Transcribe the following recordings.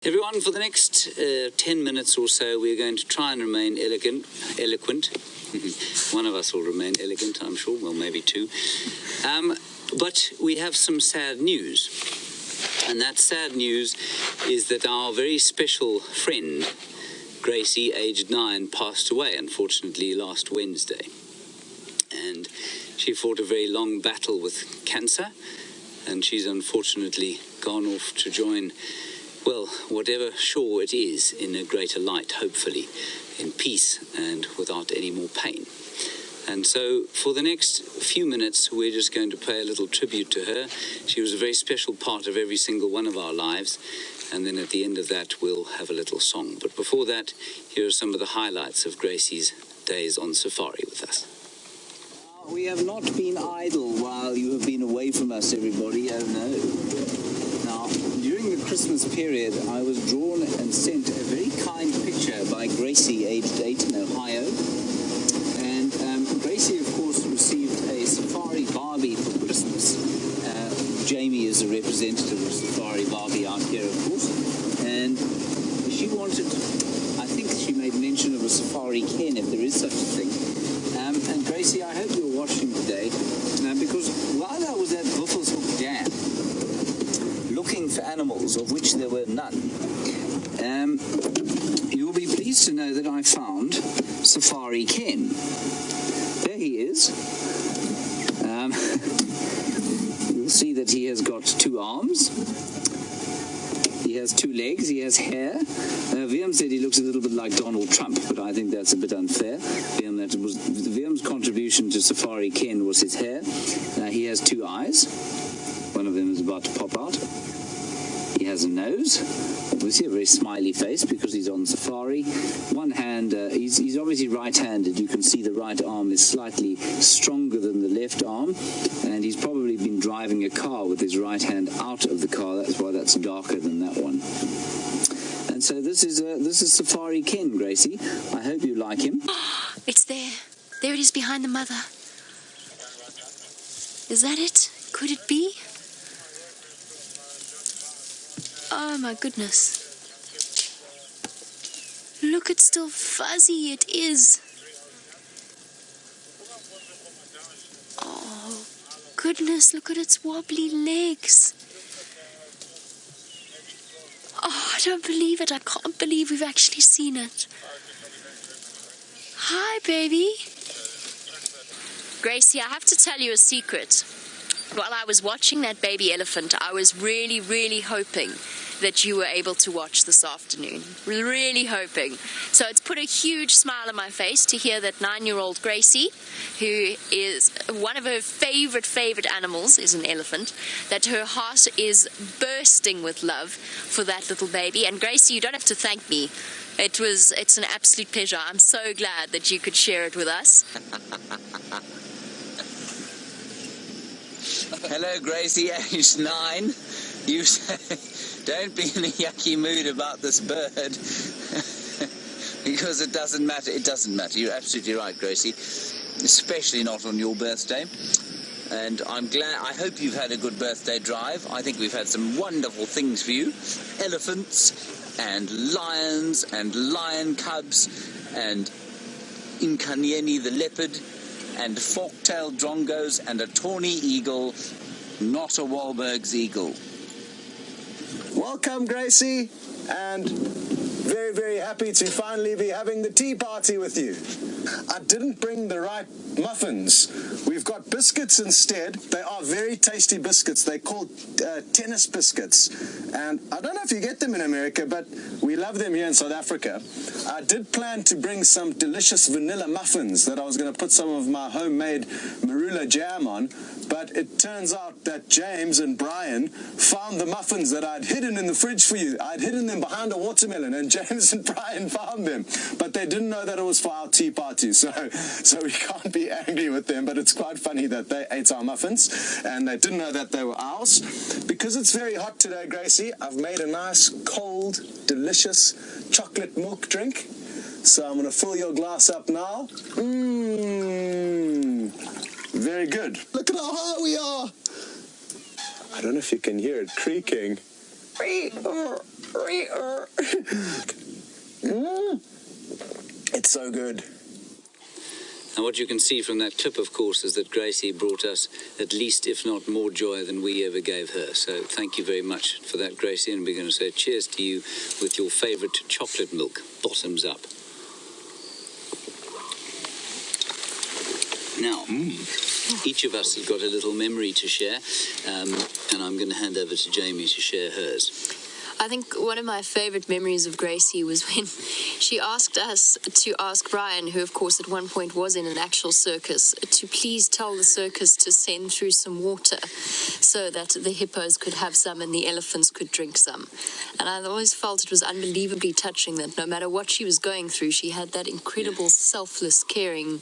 Everyone, for the next 10 minutes or so, we're going to try and remain eloquent. One of us will remain elegant, I'm sure, well, maybe two. But we have some sad news. And that sad news is that our very special friend, Gracie, aged 9, passed away, unfortunately, last Wednesday. And she fought a very long battle with cancer, and she's unfortunately gone off to join, well, whatever shore it is, in a greater light, hopefully, in peace and without any more pain. And so for the next few minutes, we're just going to pay a little tribute to her. She was a very special part of every single one of our lives. And then at the end of that, we'll have a little song. But before that, here are some of the highlights of Gracie's days on safari with us. We have not been idle while you have been away from us, everybody. Oh, no. Now, during the Christmas period, I was drawn and sent a very kind picture by Gracie, aged 8 in Ohio. And Gracie, of course, received a Safari Barbie for Christmas. Jamie is a representative of Safari Barbie out here, of course. And she wanted, I think she made mention of a Safari Ken, if there is such a thing. And Gracie, I hope you're watching today, because while I was at Buffelshoek Dam, looking for animals, of which there were none, you'll be pleased to know that I found Safari Ken. There he is. You'll see that he has got 2 arms. He has 2 legs, he has hair. Viam said he looks a little bit like Donald Trump, but I think that's a bit unfair. Viam's contribution to Safari Ken was his hair. He has 2 eyes. One of them is about to pop out. He has a nose. Obviously a very smiley face because he's on safari. One hand, he's obviously right-handed. You can see the right arm is slightly stronger than the left arm, and he's probably been driving a car with his right hand out of the car. That's why that's darker than that one. And so this is Safari Ken, Gracie. I hope you like him. It's there. There it is behind the mother. Is that it? Could it be? Oh my goodness. Look, it's still fuzzy. It is. Oh goodness, look at its wobbly legs. Oh, I don't believe it. I can't believe we've actually seen it. Hi, baby. Gracie, I have to tell you a secret. While I was watching that baby elephant, I was really, really hoping that you were able to watch this afternoon. Really hoping. So it's put a huge smile on my face to hear that 9-year-old Gracie, who is one of her favorite animals, is an elephant, that her heart is bursting with love for that little baby. And Gracie, you don't have to thank me. It's an absolute pleasure. I'm so glad that you could share it with us. Hello, Gracie, aged 9. You say, don't be in a yucky mood about this bird, because it doesn't matter. It doesn't matter. You're absolutely right, Gracie, especially not on your birthday. And I'm glad. I hope you've had a good birthday drive. I think we've had some wonderful things for you. Elephants and lions and lion cubs and Inkanyeni the leopard and fork-tailed drongos and a tawny eagle, not a Wahlberg's eagle. Welcome, Gracie, and very, very happy to finally be having the tea party with you. I didn't bring the right muffins. We've got biscuits instead. They are very tasty biscuits. They're called tennis biscuits. And I don't know if you get them in America, but we love them here in South Africa. I did plan to bring some delicious vanilla muffins that I was going to put some of my homemade marula jam on, but it turns out that James and Brian found the muffins that I'd hidden in the fridge for you. I'd hidden them behind a watermelon, and James and Brian found them, but they didn't know that it was for our tea party, so we can't be angry with them. But it's quite funny that they ate our muffins and they didn't know that they were ours. Because it's very hot today, Gracie, I've made a nice cold delicious chocolate milk drink, so I'm going to fill your glass up now. Very good. Look at how high we are. I don't know if you can hear it creaking. It's so good. And what you can see from that clip, of course, is that Gracie brought us at least, if not more, joy than we ever gave her. So thank you very much for that, Gracie. And we're going to say cheers to you with your favourite chocolate milk. Bottoms up. Now, each of us has got a little memory to share, and I'm going to hand over to Jamie to share hers. I think one of my favourite memories of Gracie was when she asked us to ask Brian, who of course at one point was in an actual circus, to please tell the circus to send through some water so that the hippos could have some and the elephants could drink some. And I always felt it was unbelievably touching that no matter what she was going through, she had that incredible selfless, caring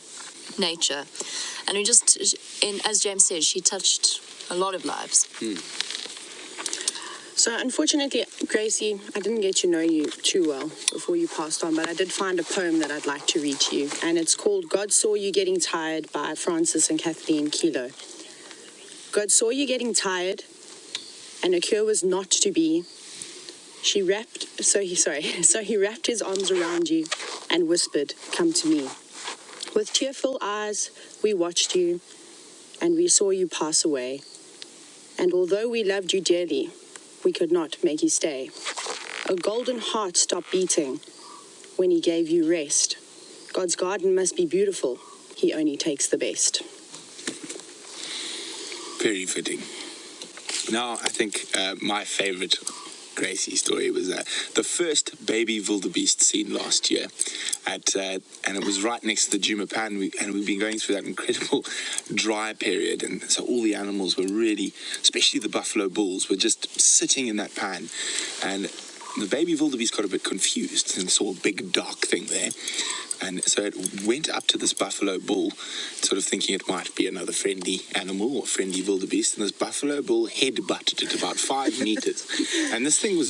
nature. And as James said, she touched a lot of lives. So unfortunately, Gracie, I didn't get to know you too well before you passed on, but I did find a poem that I'd like to read to you, and it's called God Saw You Getting Tired by Francis and Kathleen Kilo. God saw you getting tired, and a cure was not to be. So he wrapped his arms around you and whispered, "Come to me." With tearful eyes, we watched you, and we saw you pass away. And although we loved you dearly, we could not make you stay. A golden heart stopped beating when he gave you rest. God's garden must be beautiful. He only takes the best. Very fitting. Now, I think my favorite Gracie story was the first baby wildebeest seen last year, and it was right next to the Djuma pan, and we've been going through that incredible dry period, and so all the animals were really, especially the buffalo bulls, were just sitting in that pan, and the baby wildebeest got a bit confused and saw a big dark thing there. And so it went up to this buffalo bull, sort of thinking it might be another friendly animal or friendly wildebeest. And this buffalo bull head-butted it about 5 meters. And this thing was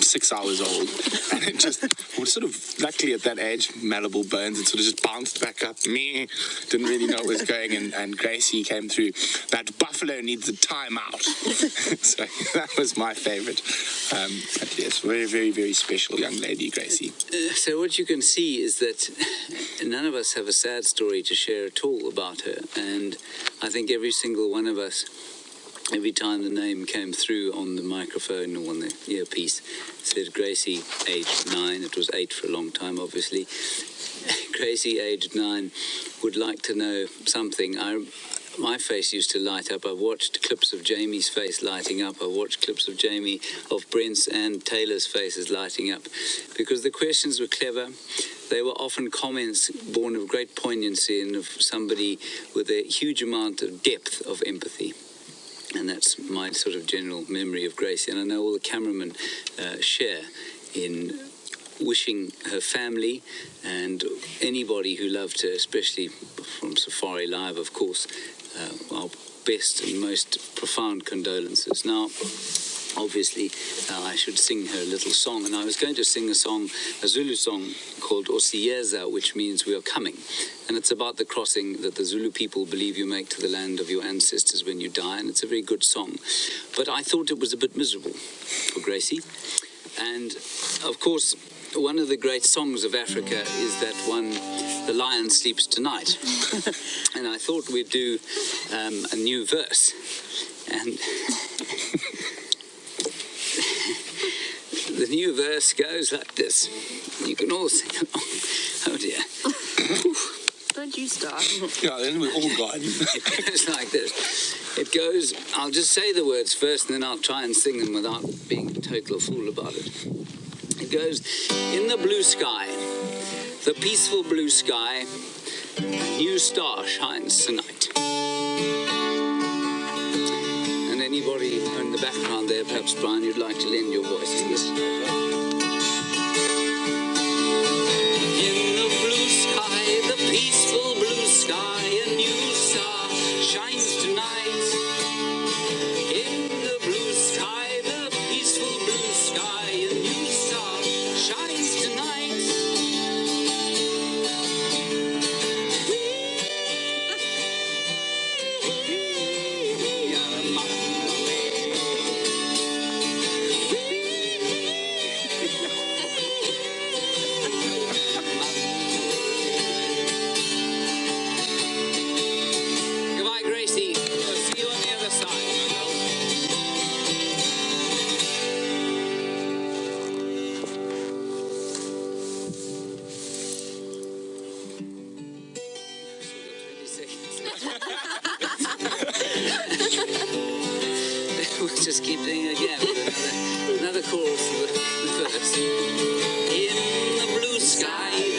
6 hours old. And it just was sort of, luckily at that age, malleable bones, it sort of just bounced back up. Meh. Didn't really know what was going. And Gracie came through. That buffalo needs a timeout. So that was my favorite. But yes, very, very, very special young lady, Gracie. So what you can see is that none of us have a sad story to share at all about her, and I think every single one of us, every time the name came through on the microphone or on the earpiece, said Gracie, aged 9. It was 8 for a long time, obviously. Gracie, aged 9, would like to know something. My face used to light up. I've watched clips of Jamie's face lighting up. I've watched clips of Brent's and Taylor's faces lighting up, because the questions were clever. They were often comments born of great poignancy and of somebody with a huge amount of depth of empathy. And that's my sort of general memory of Gracie. And I know all the cameramen share in wishing her family and anybody who loved her, especially from Safari Live, of course, our best and most profound condolences. Now, obviously, I should sing her a little song, and I was going to sing a Zulu song called Osiyeza, which means we are coming, and it's about the crossing that the Zulu people believe you make to the land of your ancestors when you die, and it's a very good song. But I thought it was a bit miserable for Gracie, and of course, one of the great songs of Africa is that one, "The Lion Sleeps Tonight," and I thought we'd do a new verse, and the new verse goes like this. You can all sing along. Oh dear. Don't you start. Yeah, then we're all gone. It goes like this. It goes, I'll just say the words first and then I'll try and sing them without being a total fool about it. It goes, in the blue sky, the peaceful blue sky, a new star shines tonight. And anybody in the background there, perhaps Brian, you'd like to lend your voice to this? In the blue sky, the peaceful blue sky, a new star shines tonight. In the blue sky, the peaceful blue sky, a new star shines tonight. We are a mountain away. Another chorus, the first. In the blue skies